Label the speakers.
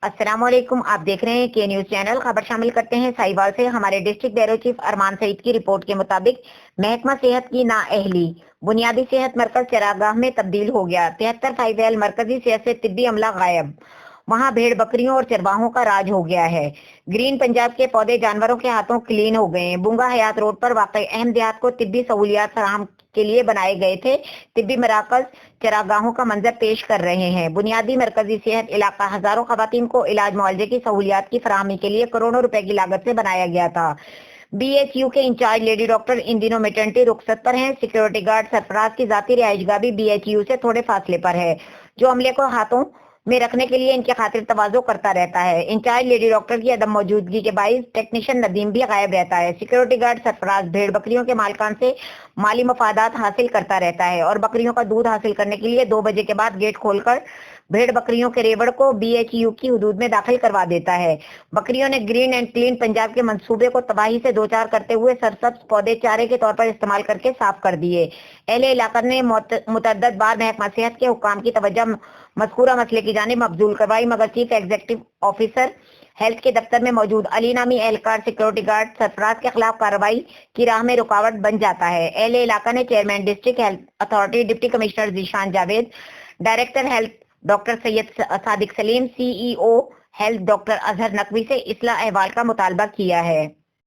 Speaker 1: अस्सलाम वालेकुम। आप देख रहे हैं के न्यूज चैनल। खबर शामिल करते हैं साहिवाल से। हमारे डिस्ट्रिक्ट ब्यूरो चीफ अरमान सईद की रिपोर्ट के मुताबिक महकमा सेहत की नाअहली, बुनियादी सेहत मरकज चरागाह में तब्दील हो गया। 73 फाइवेल मरकजी सेहत से तिब्बी अमला गायब। वहां भेड़ बकरियों और चरवाहों का राज हो गया है। ग्रीन पंजाब के पौधे जानवरों के हाथों क्लीन हो गए हैं। बुंगा हयात रोड पर वाकई अहम देहात को तिब्बी सहूलियात फराहम के लिए बनाए गए थे। तिब्बी मराकज चरागाहों का मंजर पेश कर रहे हैं। बुनियादी मरकजी सेहत इलाका हजारों खवातीन को इलाज मुआवजे की सहूलियात की फराहमी के लिए करोड़ों रुपए की लागत से बनाया गया था। BHU के इंचार्ज लेडी डॉक्टर इन दिनों मेटर्निटी रुखसत पर हैं। सिक्योरिटी गार्ड सरफराज की जाती रिहाइशगाह भी BHU से थोड़े फासले पर है, जो अमले को हाथों में रखने के लिए इनके खातिर तवाज़ो करता रहता है। इंचार्ज लेडी डॉक्टर की अदम मौजूदगी के बाइस टेक्नीशियन नदीम भी गायब रहता है। सिक्योरिटी गार्ड सरफराज भेड़ बकरियों के मालिकान से माली मफादात हासिल करता रहता है और बकरियों का दूध हासिल करने के लिए 2 बजे के बाद गेट खोलकर भेड़ बकरियों के रेवड़ को BHU की हुदूद में दाखिल करवा देता है। बकरियों ने ग्रीन एंड क्लीन पंजाब के मंसूबे को तबाही से दो चार करते हुए सरसब्ज पौधे चारे के तौर पर इस्तेमाल करके साफ कर दिए। अहले इलाका ने मुतअद्दिद बार महकमा सेहत के हुक्काम की तवज्जो मज़कूरा मसले की जानिब मबजूल करवाई, मगर चीफ एग्जीक्यूटिव ऑफिसर हेल्थ के दफ्तर में मौजूद अली नामी एहलकार सिक्योरिटी गार्ड सरफराज के खिलाफ कार्रवाई की राह में रुकावट बन जाता है। अहले इलाका ने chairman district health authority deputy commissioner Zeeshan Javed, director health doctor Syed Sadiq Salim, CEO health doctor Azhar Naqvi से इस्लाह अहवाल का मुतालबा किया है।